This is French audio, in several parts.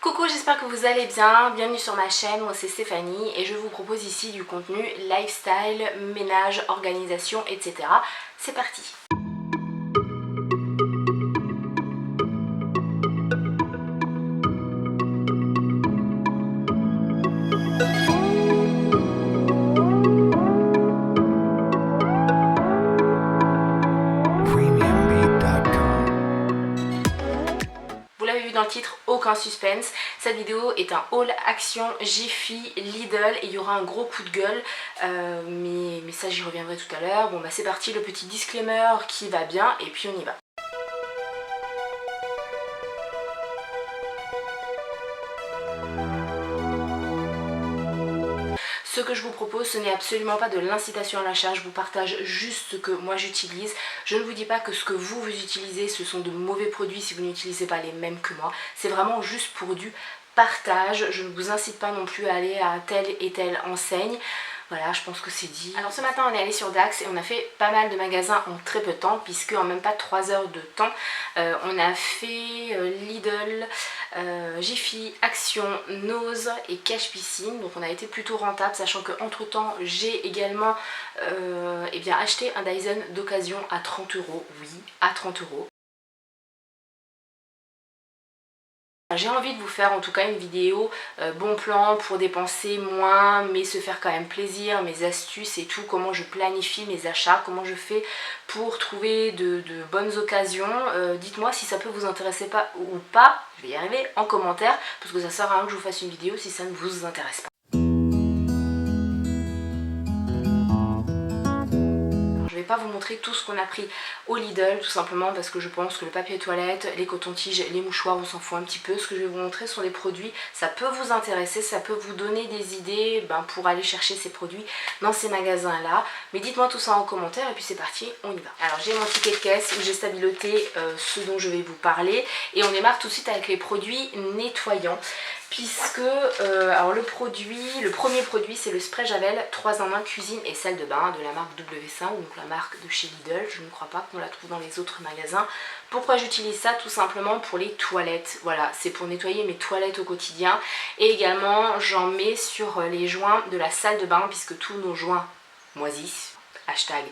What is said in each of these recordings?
Coucou, j'espère que vous allez bien, bienvenue sur ma chaîne, moi c'est Stéphanie et je vous propose ici du contenu lifestyle, ménage, organisation, etc. C'est parti! Vous l'avez vu dans le titre, aucun suspense. Cette vidéo est un haul action Jiffy, Lidl et il y aura un gros coup de gueule. Mais ça j'y reviendrai tout à l'heure. Bon bah c'est parti, le petit disclaimer qui va bien et puis on y va. Ce que je vous propose, ce n'est absolument pas de l'incitation à l'achat, je vous partage juste ce que moi j'utilise. Je ne vous dis pas que ce que vous utilisez, ce sont de mauvais produits si vous n'utilisez pas les mêmes que moi. C'est vraiment juste pour du partage. Je ne vous incite pas non plus à aller à telle et telle enseigne. Voilà, je pense que c'est dit. Alors ce matin on est allé sur Dax et on a fait pas mal de magasins en très peu de temps, puisque en même pas 3 heures de temps, on a fait Lidl, Jiffy, Action, Nose et Cache Piscine. Donc on a été plutôt rentable, sachant que entre temps j'ai également acheté un Dyson d'occasion à 30 €. Oui, à 30 €. J'ai envie de vous faire en tout cas une vidéo bon plan pour dépenser moins mais se faire quand même plaisir, mes astuces et tout, comment je planifie mes achats, comment je fais pour trouver de bonnes occasions. Dites-moi si ça peut vous intéresser pas ou pas, je vais y arriver, en commentaire, parce que ça sert à rien que je vous fasse une vidéo si ça ne vous intéresse pas. Je ne vais pas vous montrer tout ce qu'on a pris au Lidl, tout simplement parce que je pense que le papier toilette, les cotons-tiges, les mouchoirs, on s'en fout un petit peu. Ce que je vais vous montrer sont des produits, ça peut vous intéresser, ça peut vous donner des idées pour aller chercher ces produits dans ces magasins-là. Mais dites-moi tout ça en commentaire et puis c'est parti, on y va. Alors j'ai mon ticket de caisse où j'ai stabiloté ce dont je vais vous parler et on démarre tout de suite avec les produits nettoyants. Puisque alors le premier produit c'est le spray Javel 3 en 1 cuisine et salle de bain de la marque W5, donc la marque de chez Lidl. Je ne crois pas qu'on la trouve dans les autres magasins. Pourquoi j'utilise ça? Tout simplement pour les toilettes. Voilà, c'est pour nettoyer mes toilettes au quotidien. Et également j'en mets sur les joints de la salle de bain, puisque tous nos joints moisissent. Hashtag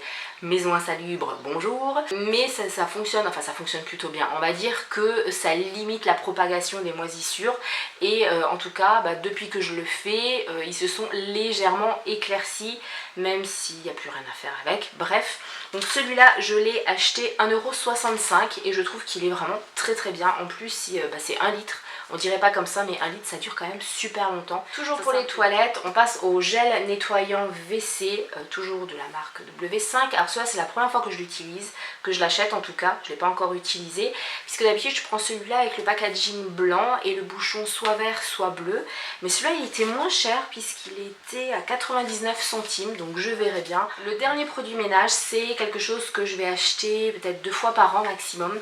maison insalubre, bonjour. Mais ça fonctionne, enfin ça fonctionne plutôt bien. On va dire que ça limite la propagation des moisissures. Et en tout cas, depuis que je le fais, ils se sont légèrement éclaircis, même s'il n'y a plus rien à faire avec. Bref, donc celui-là, je l'ai acheté 1,65 € et je trouve qu'il est vraiment très très bien. En plus, c'est 1 litre. On dirait pas comme ça, mais 1 litre ça dure quand même super longtemps. Toujours pour les toilettes, on passe au gel nettoyant WC, toujours de la marque W5. Alors celui-là c'est la première fois que je l'utilise, que je l'achète en tout cas, je ne l'ai pas encore utilisé. Puisque d'habitude je prends celui-là avec le packaging blanc et le bouchon soit vert soit bleu. Mais celui-là il était moins cher puisqu'il était à 99 centimes, donc je verrai bien. Le dernier produit ménage, c'est quelque chose que je vais acheter peut-être 2 fois par an maximum.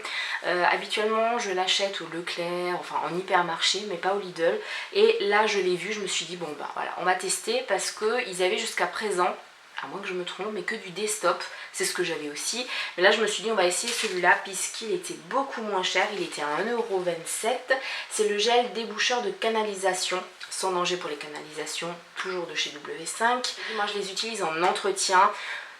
Habituellement je l'achète au Leclerc, enfin en hypermarché, mais pas au Lidl. Et là je l'ai vu, je me suis dit bon voilà, on va tester, parce qu'ils avaient jusqu'à présent, à moins que je me trompe, mais que du desktop, c'est ce que j'avais aussi. Mais là je me suis dit on va essayer celui-là puisqu'il était beaucoup moins cher, il était à 1,27 €. C'est le gel déboucheur de canalisation, sans danger pour les canalisations, toujours de chez W5. Moi je les utilise en entretien.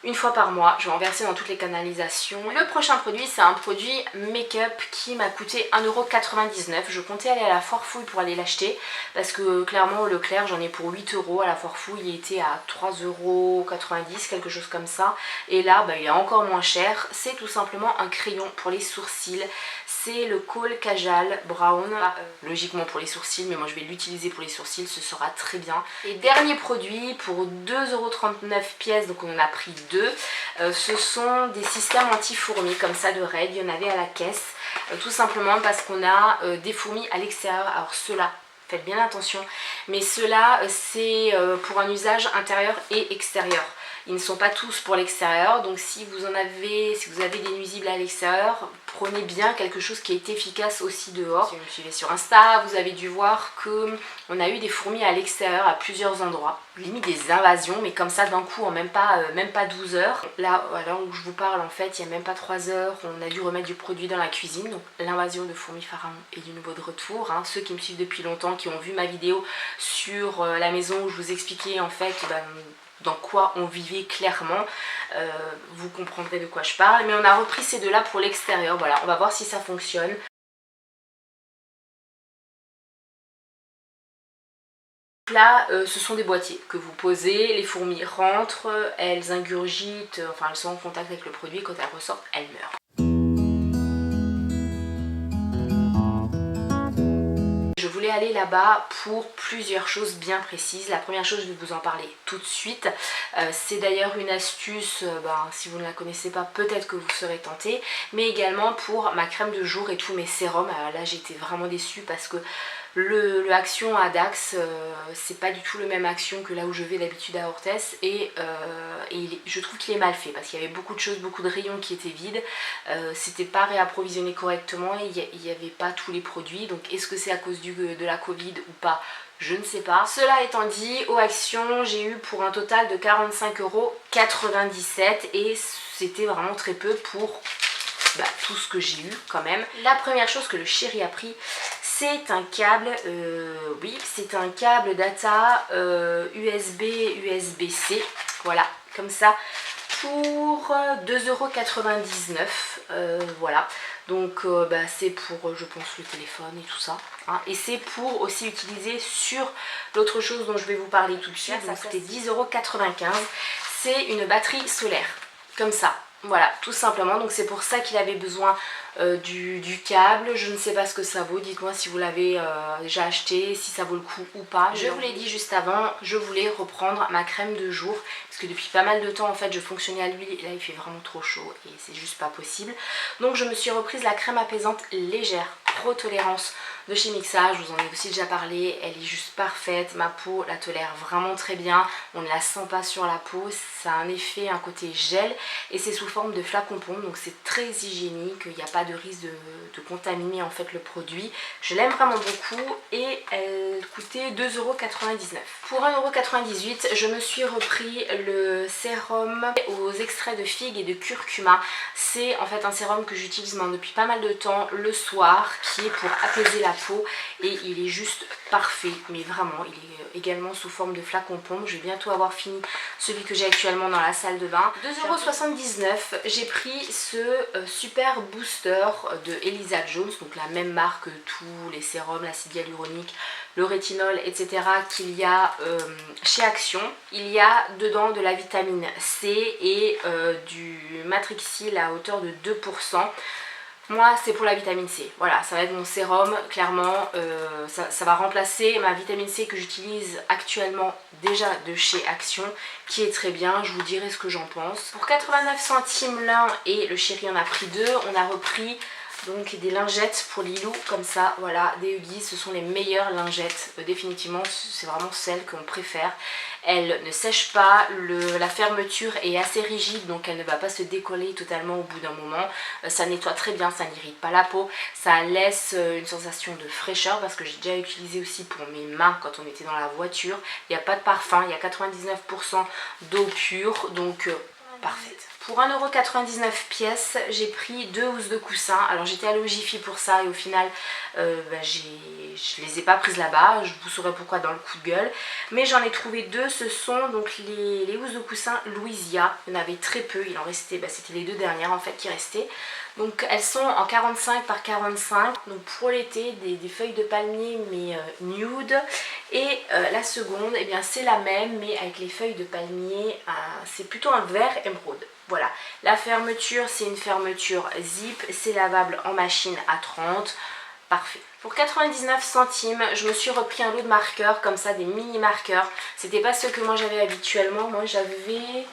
Une fois par mois, je vais en verser dans toutes les canalisations. Le prochain produit, c'est un produit make-up qui m'a coûté 1,99 €. Je comptais aller à la Foire Fouille pour aller l'acheter, parce que clairement au Leclerc j'en ai pour 8 €. À la Foire Fouille il était à 3,90 €, quelque chose comme ça. Et là il est encore moins cher. C'est tout simplement un crayon pour les sourcils. C'est le Kohl Kajal Brown. Logiquement pour les sourcils, mais moi je vais l'utiliser pour les sourcils, ce sera très bien. Et dernier produit pour 2,39 € pièces, donc on en a pris 2. Ce sont des systèmes anti-fourmis comme ça de Raid, il y en avait à la caisse, tout simplement parce qu'on a des fourmis à l'extérieur. Alors ceux-là, faites bien attention, mais ceux-là c'est pour un usage intérieur et extérieur. Ils ne sont pas tous pour l'extérieur, donc si vous avez des nuisibles à l'extérieur, prenez bien quelque chose qui est efficace aussi dehors. Si vous me suivez sur Insta, vous avez dû voir qu'on a eu des fourmis à l'extérieur à plusieurs endroits. Limite des invasions, mais comme ça d'un coup en même pas 12 heures. Là, à l'heure où je vous parle, en fait, il n'y a même pas 3 heures, on a dû remettre du produit dans la cuisine. Donc l'invasion de fourmis pharaon est de nouveau de retour. Hein. Ceux qui me suivent depuis longtemps, qui ont vu ma vidéo sur la maison où je vous expliquais en fait dans quoi on vivait clairement, vous comprendrez de quoi je parle. Mais on a repris ces deux là pour l'extérieur, voilà, on va voir si ça fonctionne. Là, ce sont des boîtiers que vous posez, les fourmis rentrent, elles ingurgitent, enfin elles sont en contact avec le produit, quand elles ressortent, elles meurent. Je voulais aller là-bas pour plusieurs choses bien précises. La première chose, je vais vous en parler tout de suite. C'est d'ailleurs une astuce, si vous ne la connaissez pas, peut-être que vous serez tenté. Mais également pour ma crème de jour et tous mes sérums. Là, j'étais vraiment déçue parce que le Action à Dax, c'est pas du tout le même Action que là où je vais d'habitude à Orthès. Et je trouve qu'il est mal fait parce qu'il y avait beaucoup de choses, beaucoup de rayons qui étaient vides. C'était pas réapprovisionné correctement et il n'y avait pas tous les produits. Donc est-ce que c'est à cause de la Covid ou pas? Je ne sais pas. Cela étant dit, au Action, j'ai eu pour un total de 45,97 € et c'était vraiment très peu pour tout ce que j'ai eu quand même. La première chose que le chéri a pris, c'est un câble, oui, c'est un câble data USB-C, voilà, comme ça, pour 2,99 €, voilà. Donc c'est pour, je pense, le téléphone et tout ça. Hein. Et c'est pour aussi utiliser sur l'autre chose dont je vais vous parler tout de suite. Ça coûtait 10,95 €. C'est une batterie solaire, comme ça. Voilà, tout simplement. Donc c'est pour ça qu'il avait besoin du câble. Je ne sais pas ce que ça vaut. Dites-moi si vous l'avez déjà acheté, si ça vaut le coup ou pas. Je vous l'ai dit juste avant, je voulais reprendre ma crème de jour. Parce que depuis pas mal de temps, en fait, je fonctionnais à l'huile. Et là, il fait vraiment trop chaud et c'est juste pas possible. Donc je me suis reprise la crème apaisante légère, Pro Tolérance de chez Mixa. Je vous en ai aussi déjà parlé. Elle est juste parfaite. Ma peau la tolère vraiment très bien. On ne la sent pas sur la peau. Ça a un effet, un côté gel. Et c'est sous forme de flacon pompe. Donc c'est très hygiénique. Il n'y a pas de risque de contaminer en fait le produit. Je l'aime vraiment beaucoup. Et elle coûtait 2,99 €. Pour 1,98 €, je me suis repris le sérum aux extraits de figue et de curcuma. C'est en fait un sérum que j'utilise depuis pas mal de temps le soir, qui est pour apaiser la peau et il est juste parfait, mais vraiment il est également sous forme de flacon pompe. Je vais bientôt avoir fini celui que j'ai actuellement dans la salle de bain. 2,79 €, j'ai pris ce super booster de Elisa Jones, donc la même marque que tous les sérums, l'acide hyaluronique, le rétinol, etc. qu'il y a chez Action. Il y a dedans de la vitamine C et du matrixyl à hauteur de 2%. Moi c'est pour la vitamine C, voilà, ça va être mon sérum, clairement, ça va remplacer ma vitamine C que j'utilise actuellement déjà de chez Action, qui est très bien, je vous dirai ce que j'en pense. Pour 89 centimes l'un et le chéri en a pris deux, on a repris donc des lingettes pour Lilou, comme ça, voilà, des Huggies, ce sont les meilleures lingettes, définitivement, c'est vraiment celles qu'on préfère. Elle ne sèche pas, la fermeture est assez rigide, donc elle ne va pas se décoller totalement au bout d'un moment. Ça nettoie très bien, ça n'irrite pas la peau, ça laisse une sensation de fraîcheur, parce que j'ai déjà utilisé aussi pour mes mains quand on était dans la voiture. Il n'y a pas de parfum, il y a 99% d'eau pure, donc parfaite. Pour 1,99 € pièce, j'ai pris 2 housses de coussin. Alors j'étais allée au Jiffy pour ça et au final je les ai pas prises là-bas. Je vous saurai pourquoi dans le coup de gueule. Mais j'en ai trouvé deux. Ce sont donc les housses de coussin Louisia. Il y en avait très peu. Il en restait, c'était les deux dernières en fait qui restaient. Donc elles sont en 45 par 45. Donc pour l'été, des feuilles de palmier mais nude. Et la seconde, eh bien c'est la même mais avec les feuilles de palmier, c'est plutôt un vert émeraude. Voilà, la fermeture c'est une fermeture zip, c'est lavable en machine à 30, parfait. Pour 99 centimes, je me suis repris un lot de marqueurs, comme ça, des mini marqueurs. C'était pas ceux que moi j'avais habituellement, moi j'avais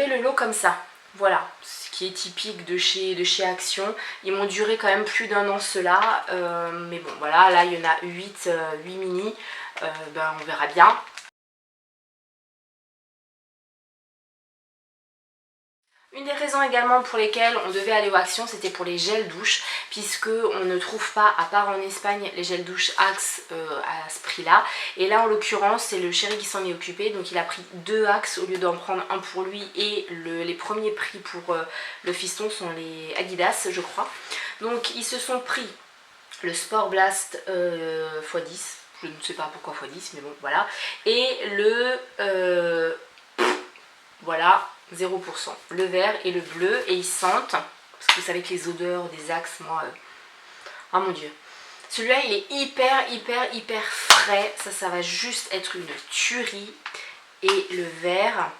le lot comme ça, voilà, ce qui est typique de chez Action. Ils m'ont duré quand même plus d'1 an ceux-là, mais bon voilà, là il y en a 8 mini, on verra bien. Une des raisons également pour lesquelles on devait aller au Action, c'était pour les gels douche, puisque on ne trouve pas, à part en Espagne, les gels douche Axe à ce prix-là. Et là, en l'occurrence, c'est le chéri qui s'en est occupé, donc il a pris 2 Axe au lieu d'en prendre un pour lui. Et les premiers prix pour le fiston sont les Adidas, je crois. Donc ils se sont pris le Sport Blast x10, je ne sais pas pourquoi x10, mais bon, voilà. Et le... voilà, 0%. Le vert et le bleu, et ils sentent, parce que vous savez que les odeurs des Axes, moi, oh mon dieu. Celui-là, il est hyper frais, ça va juste être une tuerie. Et le vert,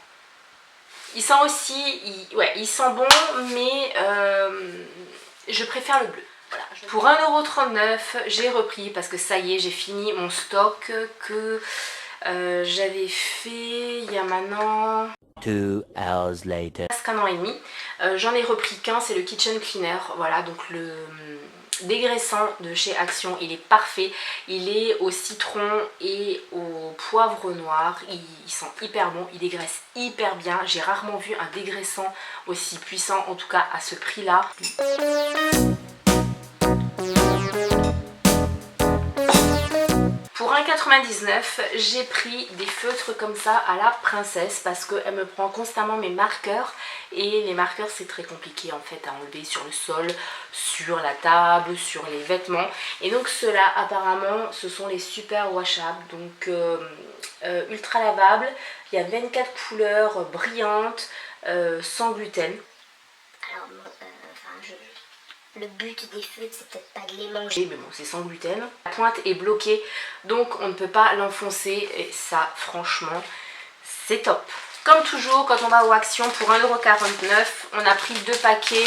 il sent aussi, il sent bon, mais je préfère le bleu. Voilà. Pour 1,39 €, j'ai repris, parce que ça y est, j'ai fini mon stock que j'avais fait il y a maintenant 2 hours later. presque 1 an et demi. J'en ai repris qu'un, c'est le Kitchen Cleaner. Voilà, donc le dégraissant de chez Action, il est parfait. Il est au citron et au poivre noir. Il sent hyper bon, il dégraisse hyper bien. J'ai rarement vu un dégraissant aussi puissant, en tout cas à ce prix-là. Pour 1,99 €, j'ai pris des feutres comme ça à la princesse parce qu'elle me prend constamment mes marqueurs et les marqueurs c'est très compliqué en fait à enlever sur le sol, sur la table, sur les vêtements. Et donc ceux-là apparemment ce sont les super washables, donc ultra lavables. Il y a 24 couleurs brillantes, sans gluten. Alors, le but des feutres, c'est peut-être pas de les manger. Mais bon, c'est sans gluten. La pointe est bloquée, donc on ne peut pas l'enfoncer. Et ça, franchement, c'est top. Comme toujours, quand on va aux Actions, pour 1,49 €, on a pris 2 paquets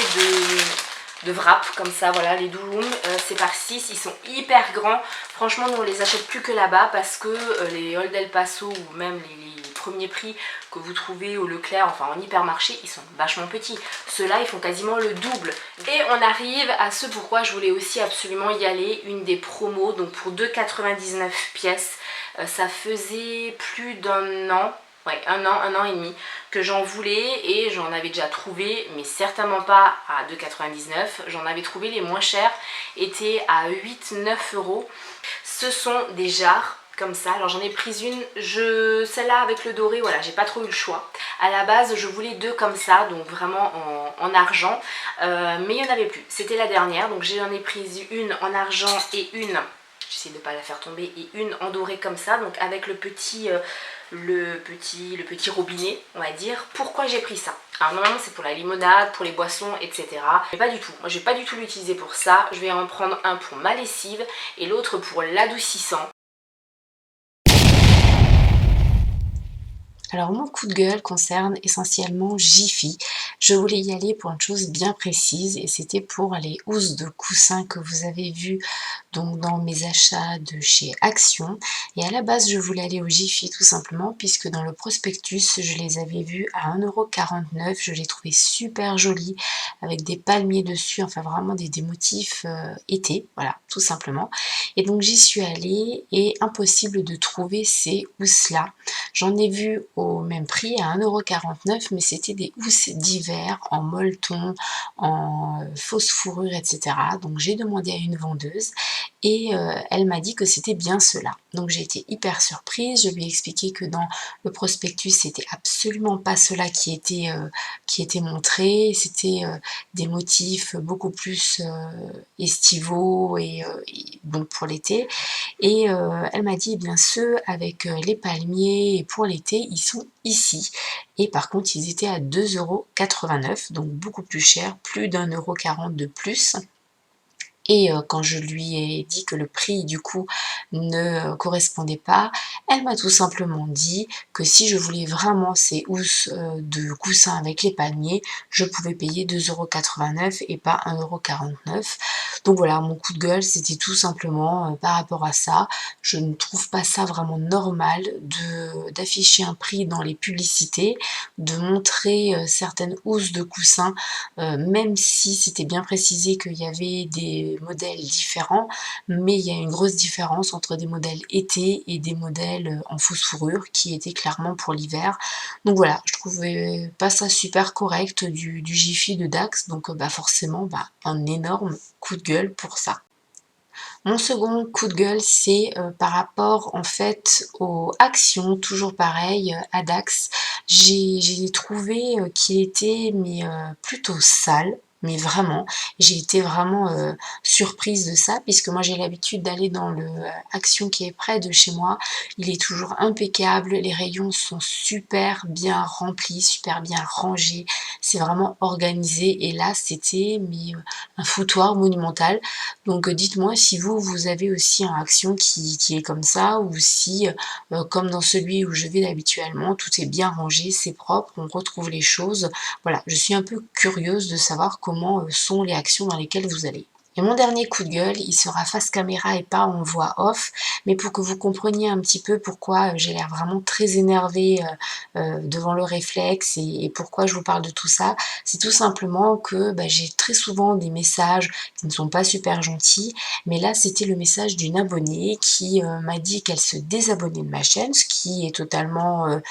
de wrap, comme ça, voilà, les Douloum. C'est par 6, ils sont hyper grands. Franchement, nous, on les achète plus que là-bas parce que les Old El Paso ou même les premiers prix que vous trouvez au Leclerc, enfin en hypermarché, ils sont vachement petits. Ceux-là, ils font quasiment le double. Et on arrive à ce pourquoi je voulais aussi absolument y aller, une des promos, donc pour 2,99 pièces. Ça faisait plus d'un an, ouais, un an et demi que j'en voulais et j'en avais déjà trouvé, mais certainement pas à 2,99 €. J'en avais trouvé les moins chers, étaient à 8-9 €. Ce sont des jarres comme ça. Alors j'en ai pris une, celle-là avec le doré, voilà, j'ai pas trop eu le choix. À la base, je voulais 2 comme ça, donc vraiment en argent, mais il n'y en avait plus. C'était la dernière, donc j'en ai pris une en argent et une, j'essaie de ne pas la faire tomber, et une en doré comme ça, donc avec le petit robinet, on va dire. Pourquoi j'ai pris ça? Alors normalement c'est pour la limonade, pour les boissons, etc. Mais pas du tout. Moi je vais pas du tout l'utiliser pour ça. Je vais en prendre un pour ma lessive et l'autre pour l'adoucissant. Alors mon coup de gueule concerne essentiellement Jiffy. Je voulais y aller pour une chose bien précise et c'était pour les housses de coussins que vous avez vues donc dans mes achats de chez Action. Et à la base je voulais aller au Jiffy tout simplement puisque dans le prospectus je les avais vus à 1,49 €. Je les trouvais super jolis avec des palmiers dessus, enfin vraiment des motifs été, voilà tout simplement. Et donc j'y suis allée et impossible de trouver ces housses là. J'en ai vu au même prix à 1,49 €, mais c'était des housses d'hiver en molleton, en fausse fourrure, etc. Donc j'ai demandé à une vendeuse et elle m'a dit que c'était bien cela. Donc j'ai été hyper surprise, je lui ai expliqué que dans le prospectus c'était absolument pas cela qui était montré, c'était des motifs beaucoup plus estivaux et donc pour l'été. Et elle m'a dit, eh bien ceux avec les palmiers et pour l'été, ils sont ici. Et par contre, ils étaient à 2,89 €, donc beaucoup plus cher, plus d'1,40 € de plus. Et quand je lui ai dit que le prix du coup ne correspondait pas, elle m'a tout simplement dit que si je voulais vraiment ces housses de coussins avec les palmiers, je pouvais payer 2,89 € et pas 1,49 €. Donc voilà, mon coup de gueule, c'était tout simplement par rapport à ça. Je ne trouve pas ça vraiment normal d'afficher un prix dans les publicités, de montrer certaines housses de coussins, même si c'était bien précisé qu'il y avait des de modèles différents, mais il y a une grosse différence entre des modèles été et des modèles en fausse fourrure qui étaient clairement pour l'hiver. Donc voilà, je trouvais pas ça super correct du Jiffy de Dax, donc forcément un énorme coup de gueule pour ça. Mon second coup de gueule, c'est par rapport en fait aux actions, toujours pareil, à Dax. J'ai trouvé qu'il était plutôt sale, mais vraiment. J'ai été vraiment surprise de ça, puisque moi j'ai l'habitude d'aller dans le Action qui est près de chez moi. Il est toujours impeccable, les rayons sont super bien remplis, super bien rangés. C'est vraiment organisé et là c'était un foutoir monumental. Donc dites-moi si vous avez aussi un Action qui est comme ça, ou si, comme dans celui où je vais habituellement, tout est bien rangé, c'est propre, on retrouve les choses. Voilà, je suis un peu curieuse de savoir comment sont les Actions dans lesquelles vous allez. Et mon dernier coup de gueule, il sera face caméra et pas en voix off, mais pour que vous compreniez un petit peu pourquoi j'ai l'air vraiment très énervée devant le réflexe et pourquoi je vous parle de tout ça, c'est tout simplement que j'ai très souvent des messages qui ne sont pas super gentils, mais là c'était le message d'une abonnée qui m'a dit qu'elle se désabonnait de ma chaîne, ce qui est totalement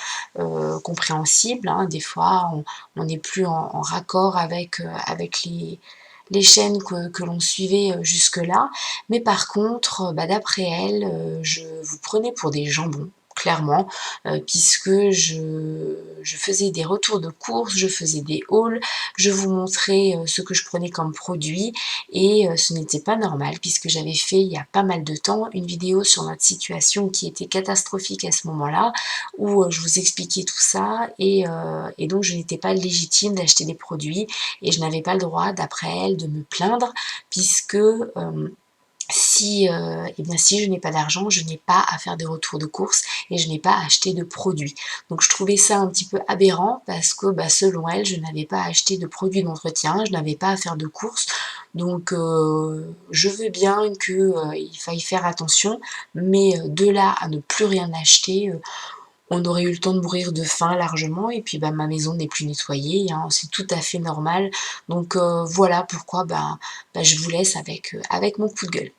compréhensible, hein. Des fois on n'est plus en raccord avec les chaînes que l'on suivait jusque-là, mais par contre, d'après elle, je vous prenais pour des jambons, clairement, puisque je faisais des retours de courses, je faisais des hauls, je vous montrais ce que je prenais comme produit, et ce n'était pas normal, puisque j'avais fait il y a pas mal de temps une vidéo sur notre situation qui était catastrophique à ce moment-là, où je vous expliquais tout ça, et donc je n'étais pas légitime d'acheter des produits, et je n'avais pas le droit, d'après elle, de me plaindre, puisque si je n'ai pas d'argent, je n'ai pas à faire des retours de courses et je n'ai pas à acheter de produits. Donc je trouvais ça un petit peu aberrant parce que selon elle, je n'avais pas à acheter de produits d'entretien, je n'avais pas à faire de courses. Donc je veux bien qu'il faille faire attention, mais de là à ne plus rien acheter, on aurait eu le temps de mourir de faim largement, et puis ma maison n'est plus nettoyée, hein, c'est tout à fait normal. Donc voilà pourquoi je vous laisse avec mon coup de gueule.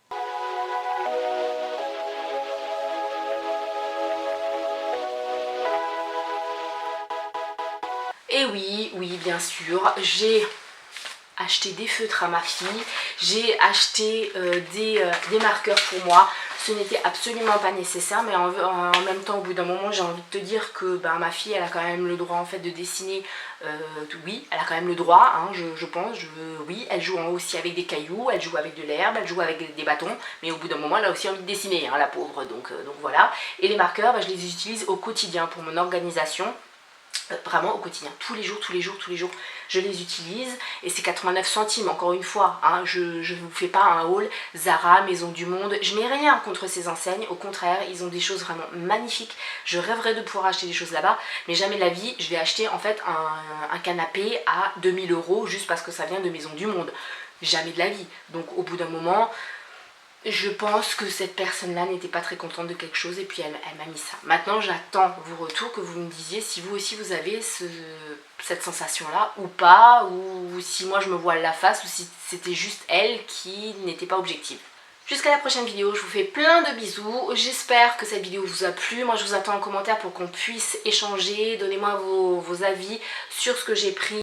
Et oui, bien sûr, j'ai acheté des feutres à ma fille, j'ai acheté des marqueurs pour moi. Ce n'était absolument pas nécessaire, mais en même temps, au bout d'un moment, j'ai envie de te dire que ma fille, elle a quand même le droit en fait de dessiner. Oui, elle a quand même le droit, hein, je pense. Oui, elle joue aussi avec des cailloux, elle joue avec de l'herbe, elle joue avec des bâtons, mais au bout d'un moment, elle a aussi envie de dessiner, hein, la pauvre. Donc voilà. Et les marqueurs, je les utilise au quotidien pour mon organisation. Vraiment au quotidien, tous les jours, je les utilise, et c'est 89 centimes, encore une fois, hein, je ne vous fais pas un haul Zara, Maison du Monde, je n'ai rien contre ces enseignes, au contraire, ils ont des choses vraiment magnifiques, je rêverais de pouvoir acheter des choses là-bas, mais jamais de la vie, je vais acheter en fait un canapé à 2000 € juste parce que ça vient de Maison du Monde, jamais de la vie. Donc au bout d'un moment, je pense que cette personne-là n'était pas très contente de quelque chose, et puis elle m'a mis ça. Maintenant, j'attends vos retours, que vous me disiez si vous aussi vous avez cette sensation-là ou pas, ou si moi je me voile la face, ou si c'était juste elle qui n'était pas objective. Jusqu'à la prochaine vidéo, je vous fais plein de bisous, j'espère que cette vidéo vous a plu. Moi je vous attends en commentaire pour qu'on puisse échanger, donnez-moi vos avis sur ce que j'ai pris.